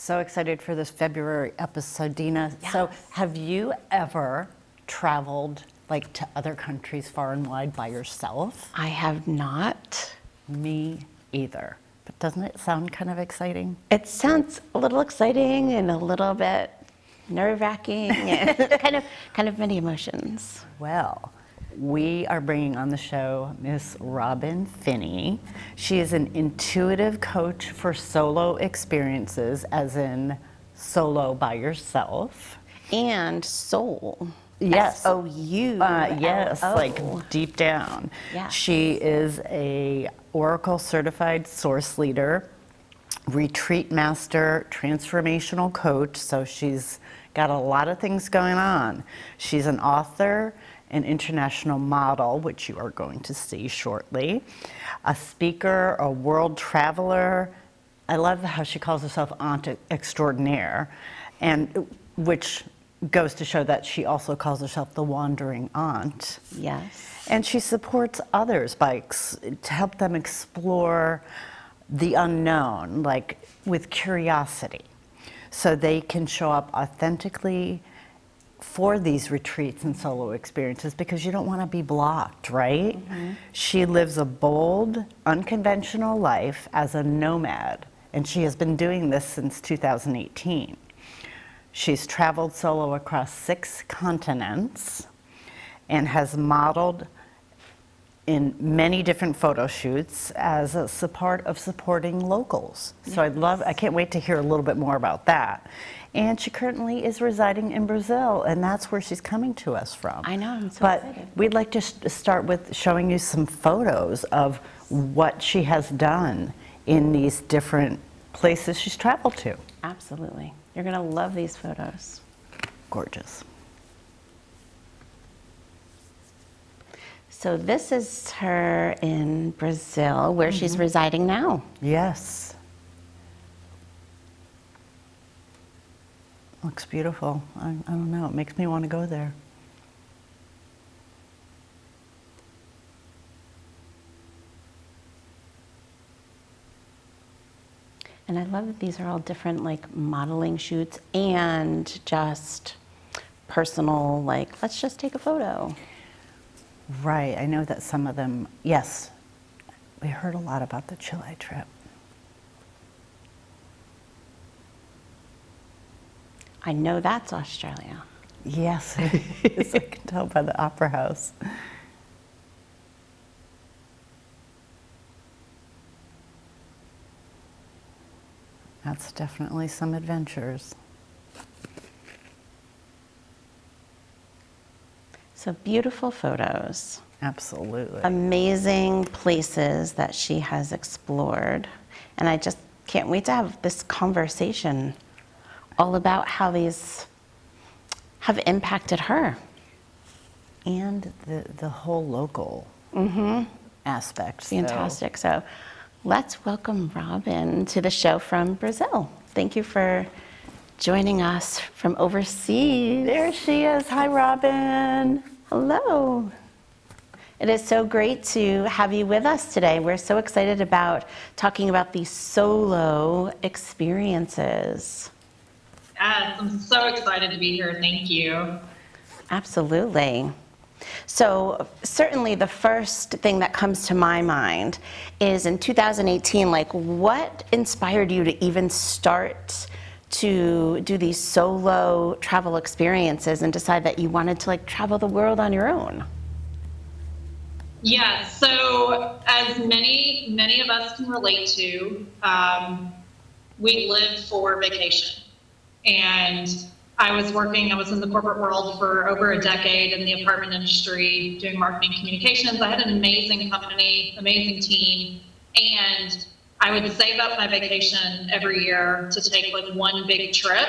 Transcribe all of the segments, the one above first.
So excited for this February episode, Dina. Yes. So have you ever traveled like to other countries far and wide by yourself? I have not. Me either. But doesn't it sound kind of exciting? It sounds a little exciting and a little bit nerve-wracking and kind of many emotions. Well, we are bringing on the show Miss Robin Finney. She is an intuitive coach for solo experiences, as in solo by yourself. And soul. Yes. S-O-U. Yes, L-O. like deep down. Yeah. She is a Oracle certified source leader, retreat master, transformational coach. So she's got a lot of things going on. She's an author, an international model, which you are going to see shortly, a speaker, a world traveler. I love how she calls herself aunt extraordinaire, and which goes to show that she also calls herself the wandering aunt. Yes. And she supports others to help them explore the unknown, like with curiosity, so they can show up authentically for these retreats and solo experiences, because you don't want to be blocked, right? Mm-hmm. She lives a bold, unconventional life as a nomad, and she has been doing this since 2018. She's traveled solo across 6 continents and has modeled in many different photo shoots as a part of supporting locals. Yes. So I can't wait to hear a little bit more about that. And she currently is residing in Brazil, and that's where she's coming to us from. I know, I'm so excited. But we'd like to start with showing you some photos of what she has done in these different places she's traveled to. Absolutely. You're gonna love these photos. Gorgeous. So this is her in Brazil, where she's residing now. Yes. Looks beautiful. I don't know, it makes me want to go there. And I love that these are all different like modeling shoots and just personal, like, let's just take a photo. Right, I know that some of them, yes, we heard a lot about the Chile trip. I know that's Australia. Yes, I can tell by the Opera House. That's definitely some adventures. So beautiful photos. Absolutely. Amazing places that she has explored. And I just can't wait to have this conversation all about how these have impacted her. And the whole local aspect. Fantastic. So let's welcome Robin to the show from Brazil. Thank you for joining us from overseas. There she is. Hi, Robin. Hello. It is so great to have you with us today. We're so excited about talking about these solo experiences. Yes, I'm so excited to be here. Thank you. Absolutely. So certainly the first thing that comes to my mind is in 2018, like what inspired you to even start to do these solo travel experiences and decide that you wanted to like travel the world on your own? Yeah, so as many of us can relate to, we live for vacation. And I was in the corporate world for over a decade in the apartment industry doing marketing communications. I had an amazing company, amazing team, and I would save up my vacation every year to take like one big trip.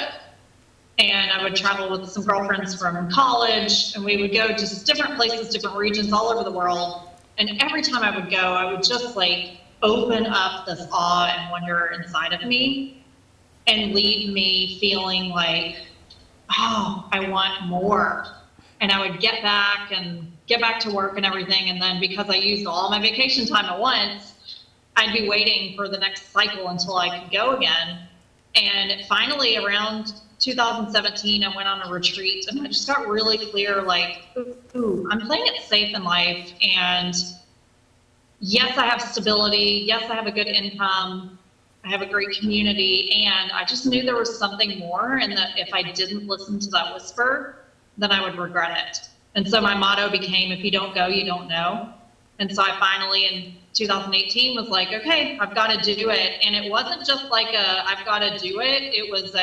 And I would travel with some girlfriends from college, and we would go to just different places, different regions all over the world. And every time I would go, I would just like open up this awe and wonder inside of me and leave me feeling like, oh, I want more. And I would get back to work and everything. And then because I used all my vacation time at once, I'd be waiting for the next cycle until I could go again. And finally, around 2017, I went on a retreat, and I just got really clear, like, ooh, I'm playing it safe in life. And yes, I have stability. Yes, I have a good income. I have a great community. And I just knew there was something more, and that if I didn't listen to that whisper, then I would regret it. And so my motto became, if you don't go, you don't know. And so I finally, in 2018, was like, okay, I've got to do it. And it wasn't just like I've got to do it. It was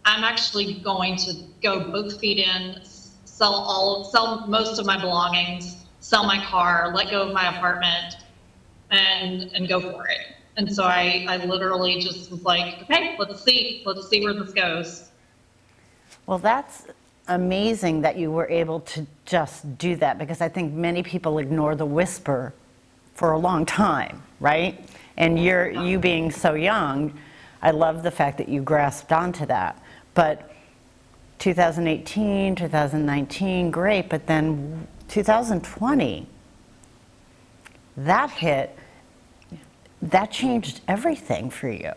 I'm actually going to go both feet in, sell most of my belongings, sell my car, let go of my apartment, and go for it. And so I literally just was like, okay, let's see where this goes. Well, that's amazing that you were able to just do that, because I think many people ignore the whisper for a long time, right? And you being so young, I love the fact that you grasped onto that. But 2018, 2019, great, but then 2020, that hit, that changed everything for you.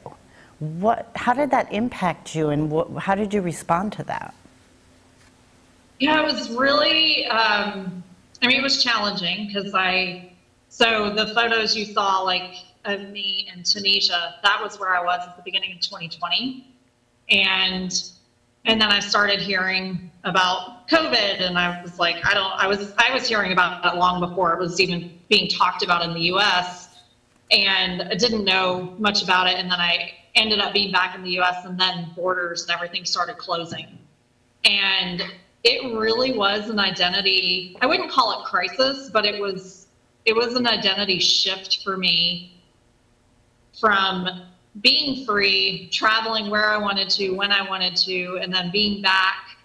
How did that impact you, and how did you respond to that? Yeah, it was really, it was challenging because so the photos you saw, like, of me in Tunisia, that was where I was at the beginning of 2020. And then I started hearing about COVID, and I was like, I was hearing about it long before it was even being talked about in the US, and I didn't know much about it. And then I ended up being back in the US, and then borders and everything started closing. And it really was an identity, I wouldn't call it crisis, but it was an identity shift for me, from being free, traveling where I wanted to, when I wanted to, and then being back.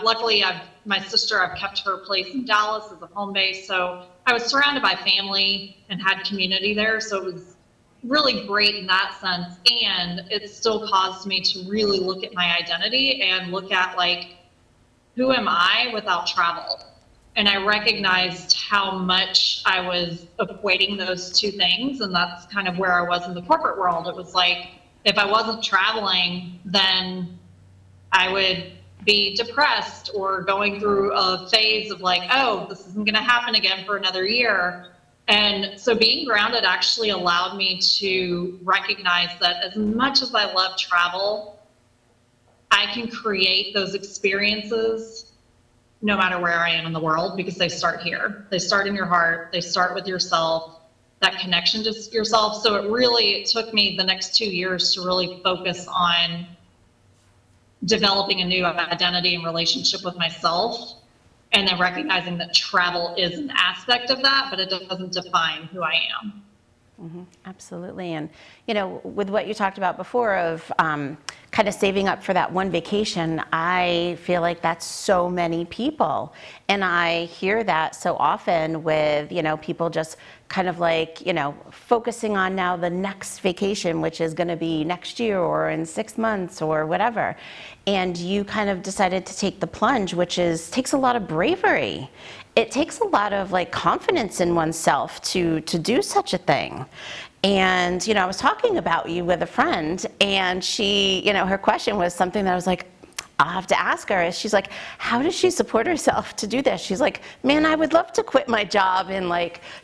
Luckily, my sister, I've kept her place in Dallas as a home base. So I was surrounded by family and had community there. So it was really great in that sense. And it still caused me to really look at my identity and look at, like, who am I without travel? And I recognized how much I was equating those two things. And that's kind of where I was in the corporate world. It was like, if I wasn't traveling, then I would be depressed or going through a phase of like, oh, this isn't going to happen again for another year. And so being grounded actually allowed me to recognize that as much as I love travel, I can create those experiences no matter where I am in the world, because they start here. They start in your heart. They start with yourself, that connection to yourself. So it took me the next 2 years to really focus on developing a new identity and relationship with myself, and then recognizing that travel is an aspect of that, but it doesn't define who I am. Mm-hmm. Absolutely. And, with what you talked about before of kind of saving up for that one vacation, I feel like that's so many people. And I hear that so often with, people just kind of like, focusing on now the next vacation, which is going to be next year or in 6 months or whatever. And you kind of decided to take the plunge, which takes a lot of bravery. It takes a lot of confidence in oneself to do such a thing. And, I was talking about you with a friend, and she, her question was something that I was like, I'll have to ask her. She's like, how does she support herself to do this? She's like, man, I would love to quit my job and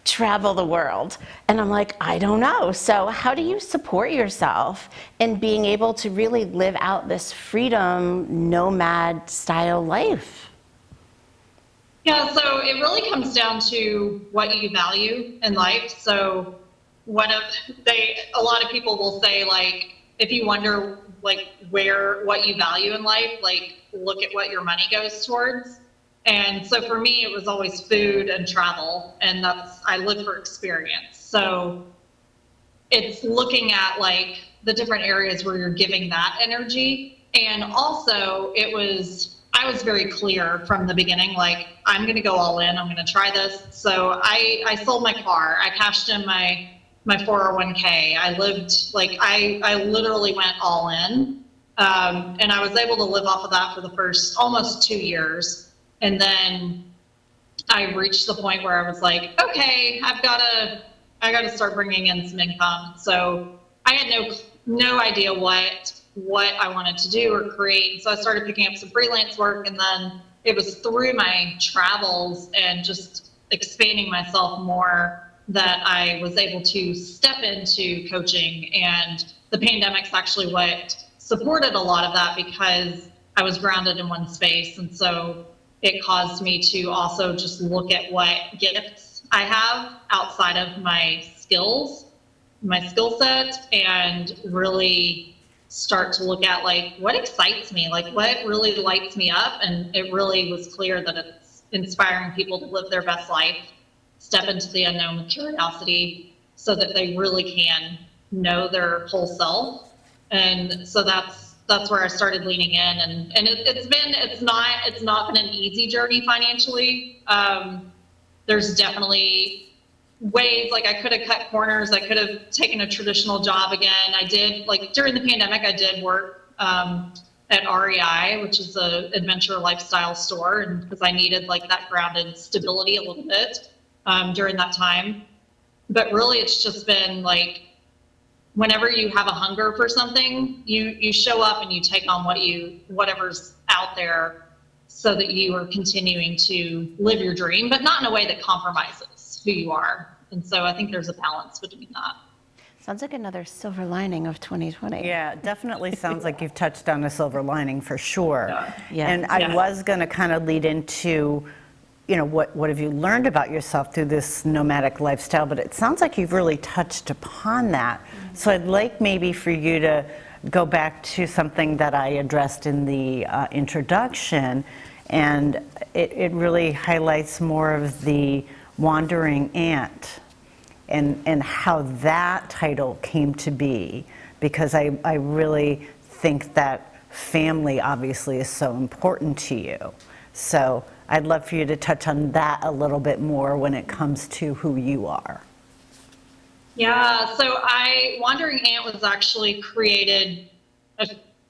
travel the world. And I'm like, I don't know. So how do you support yourself in being able to really live out this freedom nomad style life? Yeah, so it really comes down to what you value in life. So a lot of people will say, if you wonder what you value in life, look at what your money goes towards. And so for me, it was always food and travel, and I live for experience. So it's looking at the different areas where you're giving that energy. And also I was very clear from the beginning, I'm going to go all in. I'm going to try this. So I sold my car. I cashed in my 401k. I lived I literally went all in. And I was able to live off of that for the first almost 2 years. And then I reached the point where I was like, okay, I got to start bringing in some income. So I had no idea what what I wanted to do or create. So I started picking up some freelance work, and then it was through my travels and just expanding myself more that I was able to step into coaching. And the pandemic's actually what supported a lot of that, because I was grounded in one space. And so it caused me to also just look at what gifts I have outside of my skills, my skill set, and really start to look at like what excites me, like what really lights me up. And it really was clear that it's inspiring people to live their best life, step into the unknown with curiosity, so that they really can know their whole self. And so that's where I started leaning in, and it's not been an easy journey financially. There's definitely ways, like I could have cut corners, I could have taken a traditional job again. I did, like during the pandemic, I did work at REI, which is a adventure lifestyle store, and because I needed like that grounded stability a little bit during that time. But really, it's just been like, whenever you have a hunger for something, you show up and you take on whatever's out there, so that you are continuing to live your dream, but not in a way that compromises who you are. And so I think there's a balance between that. Sounds like another silver lining of 2020. Yeah, it definitely sounds like you've touched on a silver lining for sure. Yeah. And I was going to kind of lead into, what have you learned about yourself through this nomadic lifestyle? But it sounds like you've really touched upon that. So I'd like maybe for you to go back to something that I addressed in the introduction, and it really highlights more of the wandering ant and how that title came to be, because I really think that family obviously is so important to you. So I'd love for you to touch on that a little bit more when it comes to who you are. Yeah, so Wandering Ant was actually created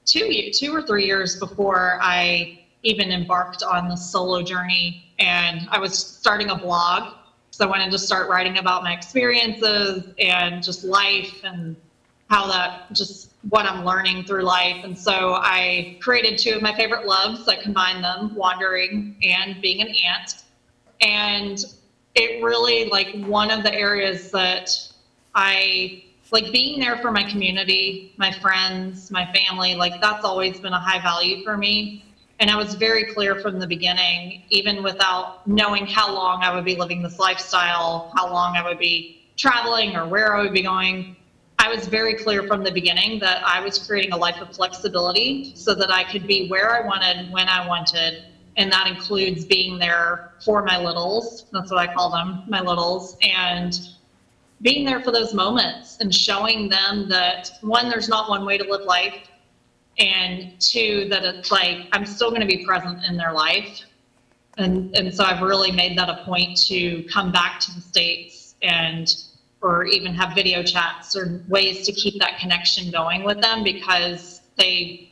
2 or 3 years before I even embarked on the solo journey. And I was starting a blog, so I wanted to start writing about my experiences and just life, and what I'm learning through life. And so I created 2 of my favorite loves. I combined them, wandering and being an ant. And it really, like, one of the areas that I like, being there for my community, my friends, my family, like that's always been a high value for me. And I was very clear from the beginning, even without knowing how long I would be living this lifestyle, how long I would be traveling or where I would be going. I was very clear from the beginning that I was creating a life of flexibility so that I could be where I wanted, when I wanted. And that includes being there for my littles. That's what I call them, my littles. And being there for those moments and showing them that, 1, there's not one way to live life, and 2, that it's like I'm still going to be present in their life. And so I've really made that a point to come back to the States or even have video chats or ways to keep that connection going with them, because they've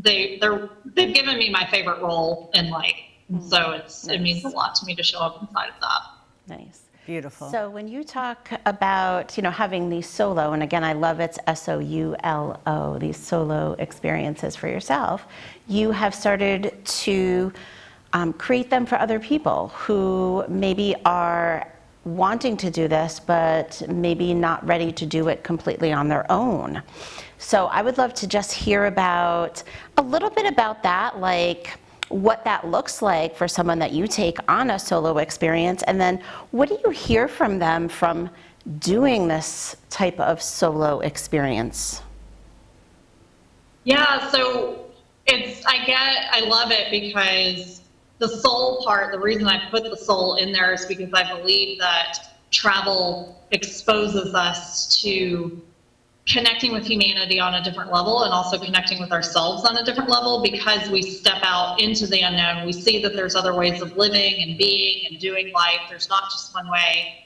given me my favorite role in life. And so it means a lot to me to show up inside of that. Nice. Beautiful. So when you talk about, having these solo, and again, I love it's SOULO, these solo experiences for yourself, you have started to create them for other people who maybe are wanting to do this, but maybe not ready to do it completely on their own. So I would love to just hear about a little bit about that, like what that looks like for someone that you take on a solo experience, and then what do you hear from them from doing this type of solo experience? Yeah, so I love it because the soul part, the reason I put the soul in there is because I believe that travel exposes us to connecting with humanity on a different level, and also connecting with ourselves on a different level, because we step out into the unknown. We see that there's other ways of living and being and doing life. There's not just one way.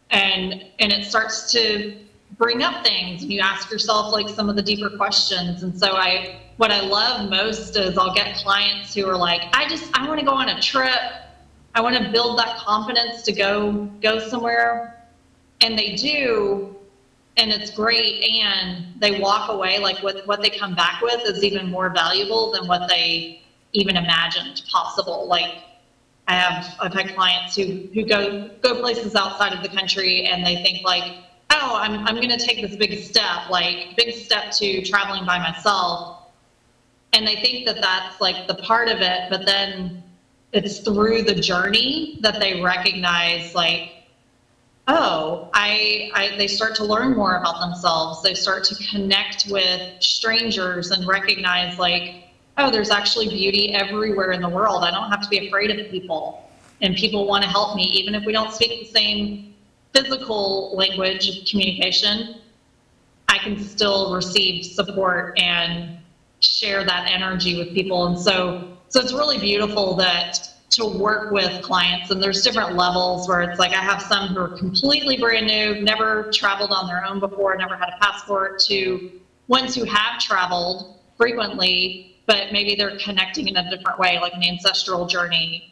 And it starts to bring up things, and you ask yourself like some of the deeper questions. And so what I love most is I'll get clients who are like, I want to go on a trip. I want to build that confidence to go somewhere. And they do. and it's great, and they walk away like what they come back with is even more valuable than what they even imagined possible. Like I've had clients who go places outside of the country, and they think like, oh, I'm going to take this big step to traveling by myself, and they think that that's like the part of it, but then it's through the journey that they recognize like, oh, they start to learn more about themselves. They start to connect with strangers and recognize like, oh, there's actually beauty everywhere in the world. I don't have to be afraid of people, and people want to help me, even if we don't speak the same physical language of communication. I can still receive support and share that energy with people. And so it's really beautiful to work with clients, and there's different levels where it's like I have some who are completely brand new, never traveled on their own before, never had a passport, to ones who have traveled frequently, but maybe they're connecting in a different way, like an ancestral journey,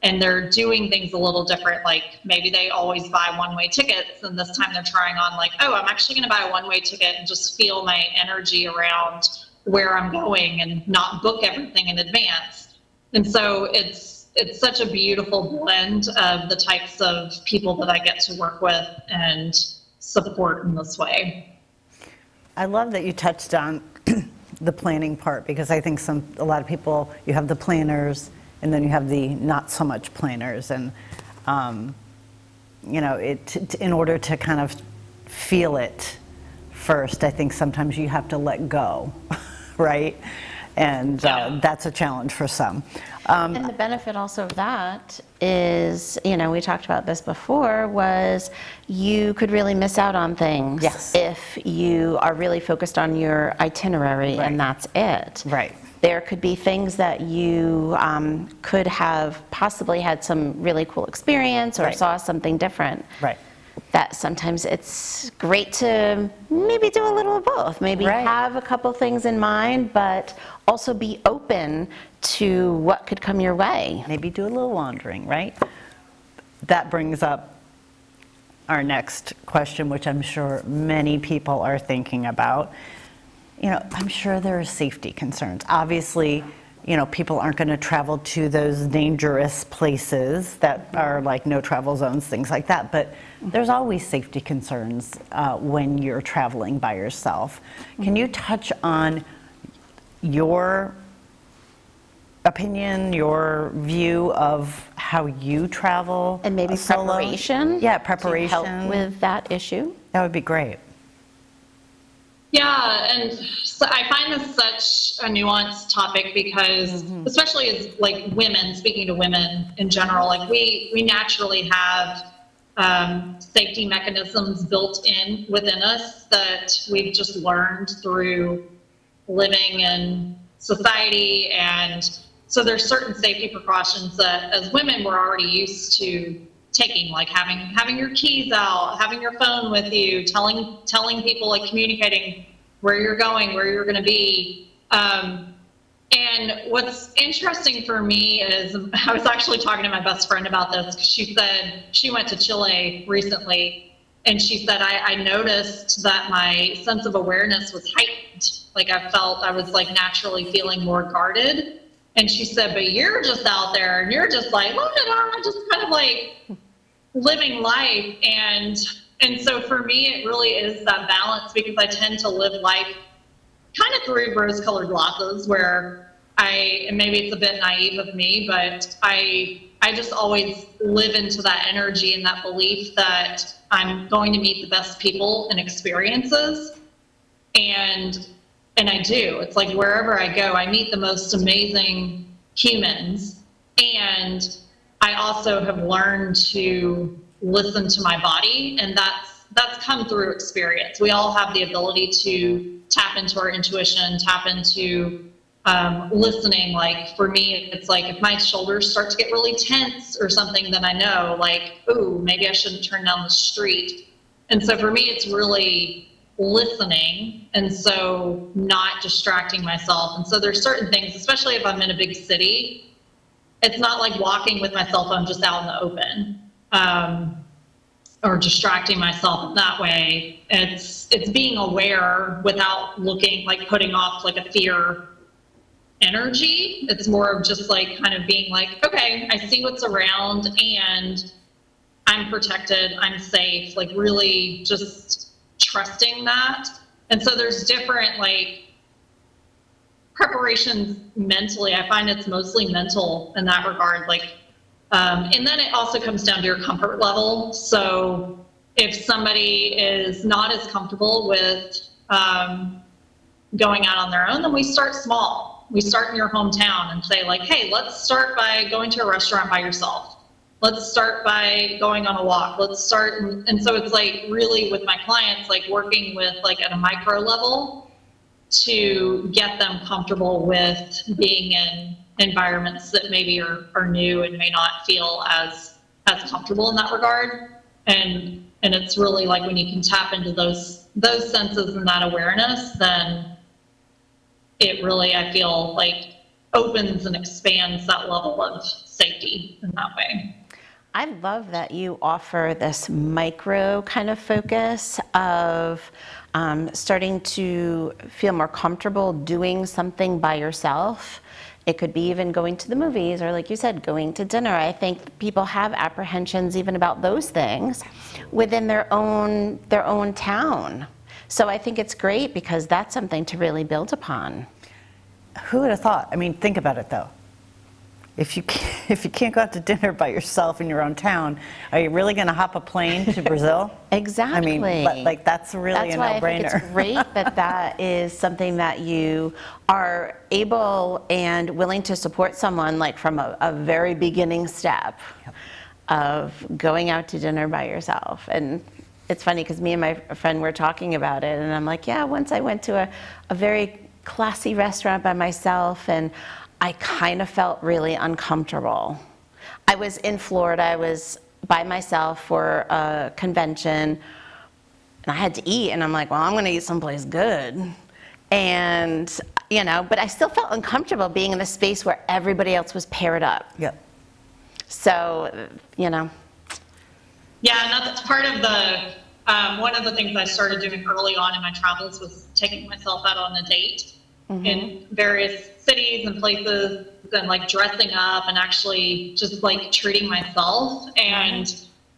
and they're doing things a little different. Like maybe they always buy one-way tickets, and this time they're trying on like, oh, I'm actually going to buy a one-way ticket and just feel my energy around where I'm going and not book everything in advance. And so it's such a beautiful blend of the types of people that I get to work with and support in this way. I love that you touched on the planning part, because I think a lot of people, you have the planners and then you have the not so much planners, and you know, in order to kind of feel it first, I think sometimes you have to let go, right? And that's a challenge for some. And the benefit also of that is, you know, we talked about this before, was you could really miss out on things if you are really focused on your itinerary and that's it. Right. There could be things that you could have possibly had some really cool experience or saw something different. Right. That sometimes it's great to maybe do a little of both. Maybe have a couple things in mind, but also be open to what could come your way. Maybe do a little wandering, right? That brings up our next question, which I'm sure many people are thinking about. You know, I'm sure there are safety concerns. Obviously, you know, people aren't going to travel to those dangerous places that are like no travel zones, things like that. But there's always safety concerns when you're traveling by yourself. Can you touch on your opinion, your view of how you travel? And maybe solo? preparation? Yeah, preparation. To help with that issue? That would be great. Yeah, and so I find this such a nuanced topic because, especially as like women, speaking to women in general, like we naturally have safety mechanisms built in within us that we've just learned through living in society. And so there's certain safety precautions that as women we're already used to taking, like having your keys out, having your phone with you, telling people, like communicating where you're going, where you're going to be. And what's interesting for me is, I was actually talking to my best friend about this, because she said she went to Chile recently, and she said, I noticed that my sense of awareness was heightened. Like I was like naturally feeling more guarded. And she said, but you're just out there and you're just like, just kind of like living life. And so for me, it really is that balance, because I tend to live life kind of through rose-colored glasses, where and maybe it's a bit naive of me, but I just always live into that energy and that belief that I'm going to meet the best people and experiences. And I do. It's like wherever I go, I meet the most amazing humans. And I also have learned to listen to my body, and that's come through experience. We all have the ability to tap into our intuition, tap into listening. Like for me, it's like if my shoulders start to get really tense or something, then I know like, ooh, maybe I shouldn't turn down the street. And so for me, it's really listening, and so not distracting myself. And so there's certain things, especially if I'm in a big city, it's not like walking with my cell phone just out in the open. or distracting myself in that way. It's being aware without looking like putting off like a fear energy. It's more of just like kind of being like, okay, I see what's around and I'm protected, I'm safe, like really just trusting that. And so there's different like preparations mentally. I find it's mostly mental in that regard. Like, and then it also comes down to your comfort level. So if somebody is not as comfortable with going out on their own, then we start small. We start in your hometown and say like, hey, let's start by going to a restaurant by yourself. Let's start by going on a walk. Let's start. And so it's like really with my clients, like working with like at a micro level to get them comfortable with being in environments that maybe are new and may not feel as comfortable in that regard. And it's really like when you can tap into those senses and that awareness, then it really, I feel like, opens and expands that level of safety in that way. I love that you offer this micro kind of focus of starting to feel more comfortable doing something by yourself. It could be even going to the movies or, like you said, going to dinner. I think people have apprehensions even about those things within their own town. So I think it's great because that's something to really build upon. Who would have thought? I mean, think about it though. If you can't go out to dinner by yourself in your own town, are you really going to hop a plane to Brazil? Exactly. I mean, like that's really a no-brainer. That's why I think it's great that is something that you are able and willing to support someone like from a very beginning step of going out to dinner by yourself. And it's funny because me and my friend were talking about it, and I'm like, yeah, once I went to a very classy restaurant by myself, and I kind of felt really uncomfortable. I was in Florida, I was by myself for a convention, and I had to eat, and I'm like, well, I'm gonna eat someplace good. And, you know, but I still felt uncomfortable being in a space where everybody else was paired up. Yep. So, you know. Yeah, and that's part of the, one of the things I started doing early on in my travels was taking myself out on a date in various cities and places and like dressing up and actually just like treating myself. And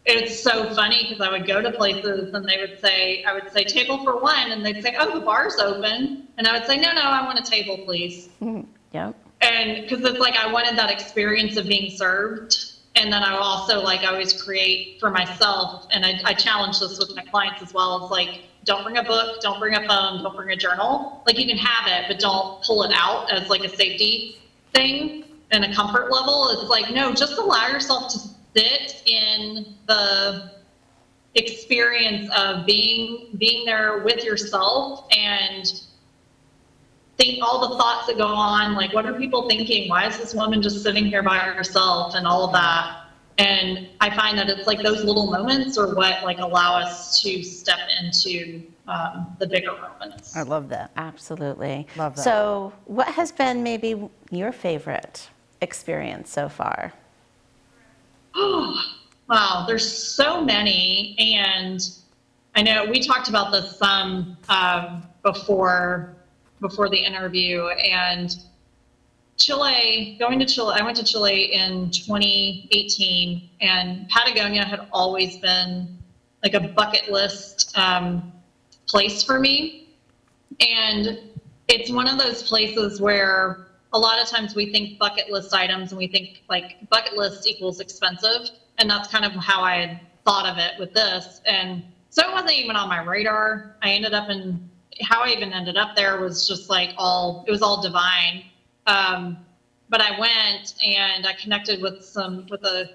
it's so funny because I would go to places and I would say table for one, and they'd say, oh, the bar's open. And I would say, no, I want a table, please. Yep. And because it's like I wanted that experience of being served. And then I also like I always create for myself, and I challenge this with my clients as well. It's like, don't bring a book, don't bring a phone, don't bring a journal. Like you can have it, but don't pull it out as like a safety thing and a comfort level. It's like, no, just allow yourself to sit in the experience of being there with yourself and think all the thoughts that go on, like what are people thinking? Why is this woman just sitting here by herself and all of that? And I find that it's like those little moments are what like allow us to step into the bigger moments. I love that. Absolutely. Love that. So what has been maybe your favorite experience so far? Wow, there's so many. And I know we talked about this some before the interview, and Chile, going to Chile, I went to Chile in 2018, and Patagonia had always been like a bucket list place for me. And it's one of those places where a lot of times we think bucket list items and we think like bucket list equals expensive. And that's kind of how I had thought of it with this. And so it wasn't even on my radar. How I even ended up there was just like it was all divine. But I went and I connected with a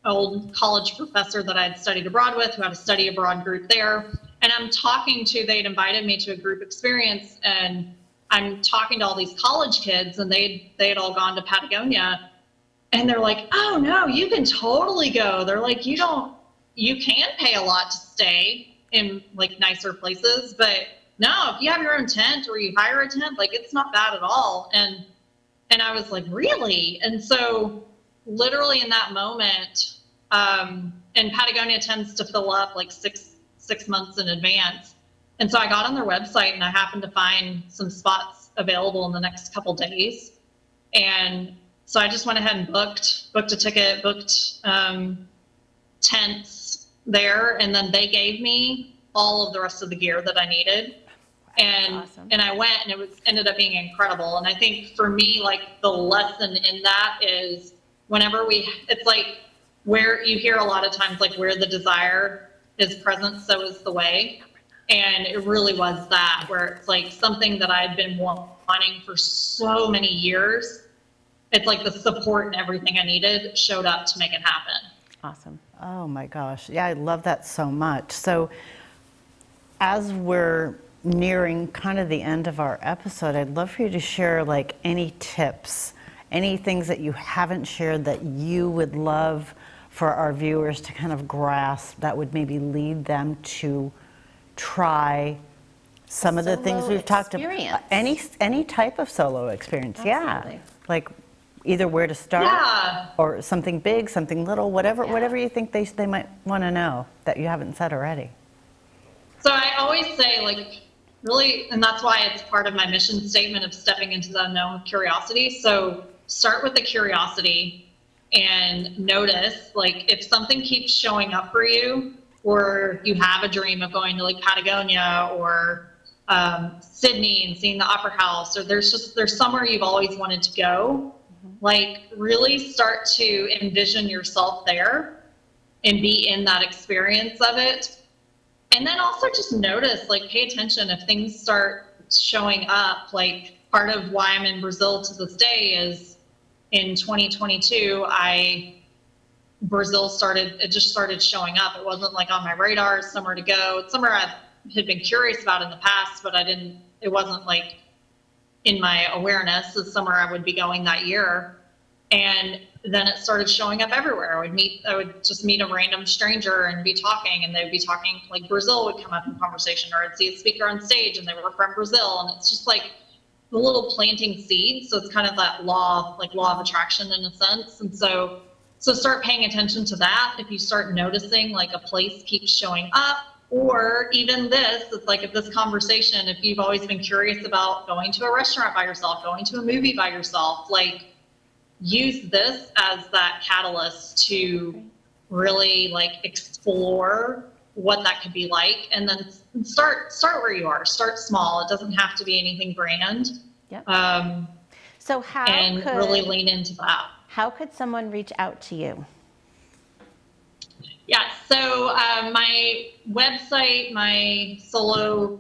old college professor that I'd studied abroad with, who had a study abroad group there. And they'd invited me to a group experience, and I'm talking to all these college kids, and they had all gone to Patagonia, and they're like, oh no, you can totally go. They're like, you can pay a lot to stay in like nicer places, but no, if you have your own tent or you hire a tent, like it's not bad at all. And I was like, really? And so literally in that moment, And Patagonia tends to fill up like six months in advance. And so I got on their website and I happened to find some spots available in the next couple days. And so I just went ahead and booked a ticket, booked tents there, and then they gave me all of the rest of the gear that I needed. And awesome. and I went, and ended up being incredible. And I think for me, like the lesson in that is whenever it's like where you hear a lot of times, like where the desire is present, so is the way. And it really was that, where it's like something that I had been wanting for so many years. It's like the support and everything I needed showed up to make it happen. Awesome. Oh my gosh. Yeah, I love that so much. So as we're nearing kind of the end of our episode, I'd love for you to share like any tips, any things that you haven't shared that you would love for our viewers to kind of grasp that would maybe lead them to try some of the things Solo we've talked about. experience. Any type of solo experience. Absolutely. Yeah. Like either where to start Yeah. or something big, something little, whatever Yeah. whatever you think they might want to know that you haven't said already. So I always say, like, really, and that's why it's part of my mission statement of stepping into the unknown with curiosity. So start with the curiosity and notice, like, if something keeps showing up for you, or you have a dream of going to like Patagonia or Sydney and seeing the Opera House, or there's somewhere you've always wanted to go, like really start to envision yourself there and be in that experience of it. And then also just notice, like pay attention if things start showing up. Like part of why I'm in Brazil to this day is in 2022, Brazil just started showing up. It wasn't like on my radar, somewhere to go. It's somewhere I had been curious about in the past, but it wasn't like in my awareness. It's somewhere I would be going that year. And then it started showing up everywhere. I would just meet a random stranger and be talking, and they'd be talking, like Brazil would come up in conversation, or I'd see a speaker on stage and they were from Brazil. And it's just like the little planting seeds. So it's kind of that law of attraction in a sense. And so start paying attention to that. If you start noticing like a place keeps showing up, or even it's like if this conversation, if you've always been curious about going to a restaurant by yourself, going to a movie by yourself, like use this as that catalyst to really like explore what that could be like, and then start where you are. Start small. It doesn't have to be anything grand. Yep. So really lean into that. How could someone reach out to you? Yeah, so my website, my Soulo,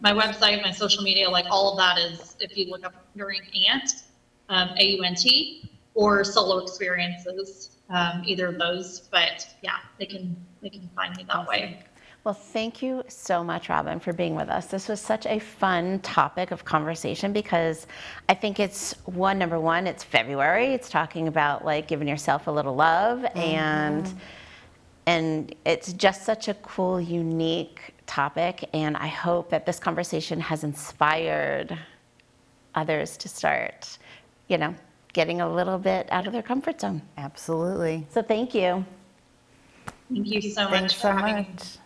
my website, my social media, like all of that is, if you look up during AUNT, AUNT, or Solo Experiences, either of those. But yeah, they can find me that way. Well, thank you so much, Robin, for being with us. This was such a fun topic of conversation because I think it's number one, it's February. It's talking about like giving yourself a little love, and it's just such a cool, unique topic. And I hope that this conversation has inspired others to start, getting a little bit out of their comfort zone. Absolutely. So thank you. Thank you so much. Thanks so for having me. much.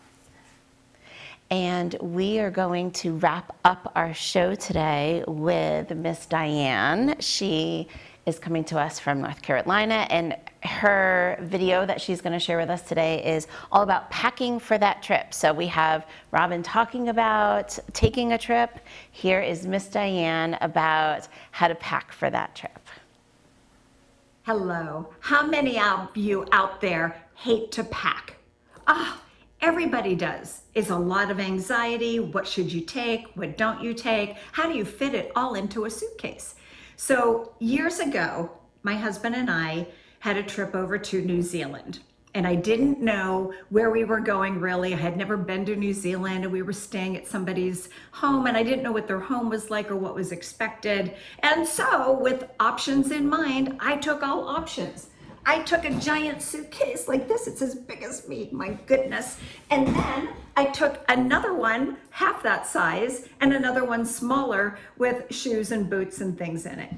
And we are going to wrap up our show today with Miss Diane. She is coming to us from North Carolina, and her video that she's going to share with us today is all about packing for that trip. So we have Robin talking about taking a trip. Here is Miss Diane about how to pack for that trip. Hello. How many of you out there hate to pack? Everybody does. It's a lot of anxiety. What should you take? What don't you take? How do you fit it all into a suitcase? So years ago, my husband and I had a trip over to New Zealand, and I didn't know where we were going really. I had never been to New Zealand, and we were staying at somebody's home, and I didn't know what their home was like or what was expected. And so with options in mind, I took all options. I took a giant suitcase like this. It's as big as me, my goodness. And then I took another one, half that size, and another one smaller with shoes and boots and things in it.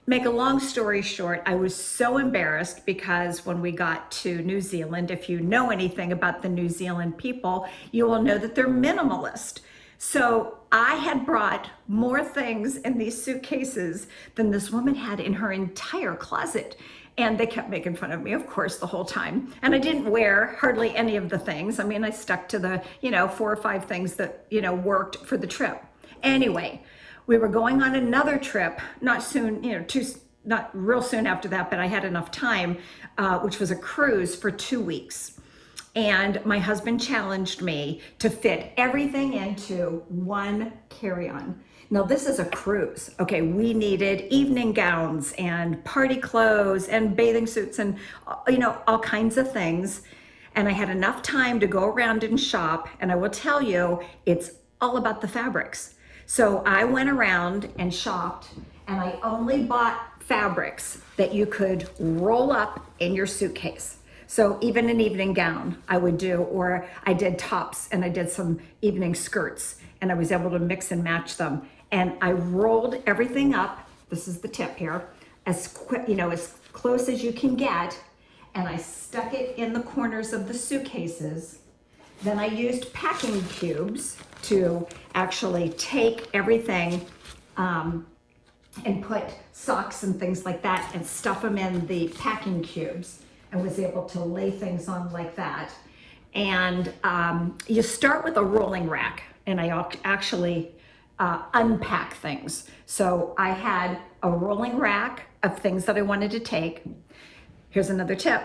make a long story short, I was so embarrassed because when we got to New Zealand, if you know anything about the New Zealand people, you will know that they're minimalist. So I had brought more things in these suitcases than this woman had in her entire closet. And they kept making fun of me, of course, the whole time. And I didn't wear hardly any of the things. I mean, I stuck to the, 4 or 5 things that, worked for the trip. Anyway, we were going on another trip, not soon, not real soon after that, but I had enough time, which was a cruise for 2 weeks. And my husband challenged me to fit everything into one carry-on. Now this is a cruise. Okay, we needed evening gowns and party clothes and bathing suits and, all kinds of things. And I had enough time to go around and shop. And I will tell you, it's all about the fabrics. So I went around and shopped, and I only bought fabrics that you could roll up in your suitcase. So even an evening gown I would do, or I did tops and I did some evening skirts, and I was able to mix and match them. And I rolled everything up, this is the tip here, as close as you can get, and I stuck it in the corners of the suitcases. Then I used packing cubes to actually take everything and put socks and things like that and stuff them in the packing cubes, and was able to lay things on like that. And you start with a rolling rack, and I actually unpack things. So I had a rolling rack of things that I wanted to take. Here's another tip.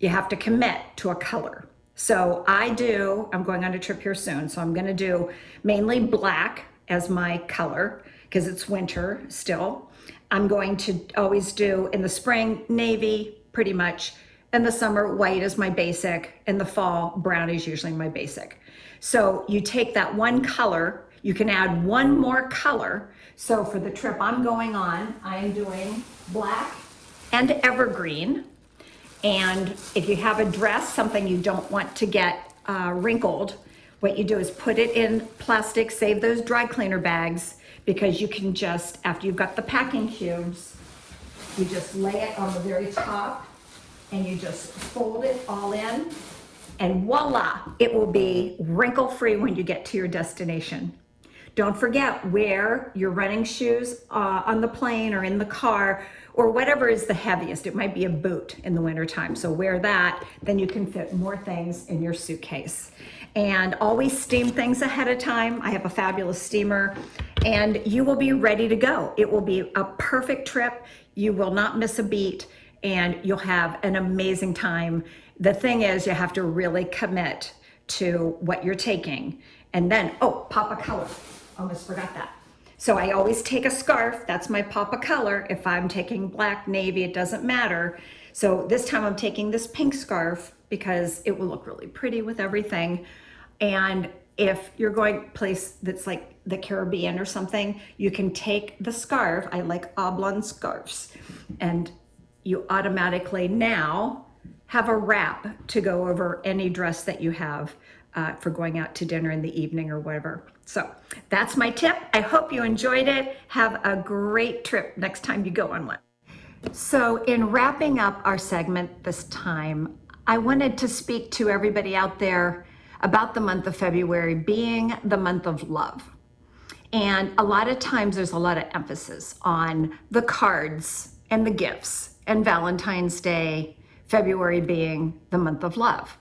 You have to commit to a color. So I'm going on a trip here soon, so I'm gonna do mainly black as my color because it's winter still. I'm going to always do, in the spring, navy pretty much. In the summer, white is my basic. In the fall, brown is usually my basic. So you take that one color, you can add one more color. So for the trip I'm going on, I'm doing black and evergreen. And if you have a dress, something you don't want to get wrinkled, what you do is put it in plastic, save those dry cleaner bags, because you can just, after you've got the packing cubes, you just lay it on the very top and you just fold it all in, and voila, it will be wrinkle-free when you get to your destination. Don't forget, wear your running shoes on the plane or in the car, or whatever is the heaviest. It might be a boot in the wintertime, so wear that, then you can fit more things in your suitcase. And always steam things ahead of time. I have a fabulous steamer, and you will be ready to go. It will be a perfect trip. You will not miss a beat, and you'll have an amazing time. The thing is, you have to really commit to what you're taking. And then, pop a color. Almost forgot that. So I always take a scarf. That's my pop a color. If I'm taking black, navy, it doesn't matter. So this time I'm taking this pink scarf because it will look really pretty with everything. And if you're going place that's like the Caribbean or something, you can take the scarf. I like oblong scarves. And you automatically now have a wrap to go over any dress that you have for going out to dinner in the evening or whatever. So that's my tip. I hope you enjoyed it. Have a great trip next time you go on one. So in wrapping up our segment this time, I wanted to speak to everybody out there about the month of February being the month of love. And a lot of times there's a lot of emphasis on the cards and the gifts and Valentine's Day, February being the month of love.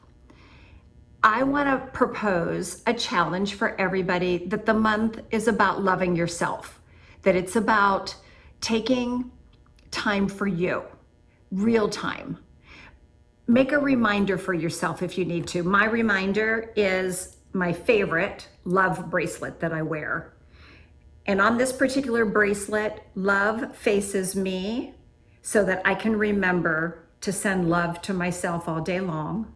I want to propose a challenge for everybody that the month is about loving yourself, that it's about taking time for you, real time. Make a reminder for yourself if you need to. My reminder is my favorite love bracelet that I wear. And on this particular bracelet, love faces me so that I can remember to send love to myself all day long.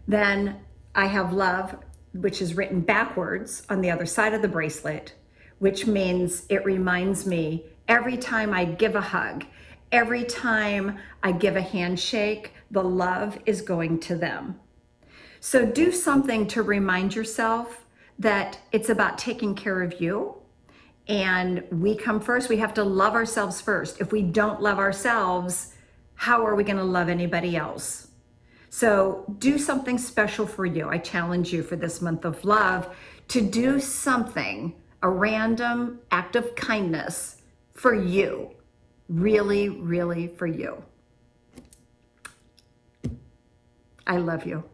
Then I have love, which is written backwards on the other side of the bracelet, which means it reminds me every time I give a hug, every time I give a handshake, the love is going to them. So do something to remind yourself that it's about taking care of you And we come first. We have to love ourselves first. If we don't love ourselves, how are we going to love anybody else? So do something special for you. I challenge you for this month of love to do something, a random act of kindness for you. Really, really for you. I love you.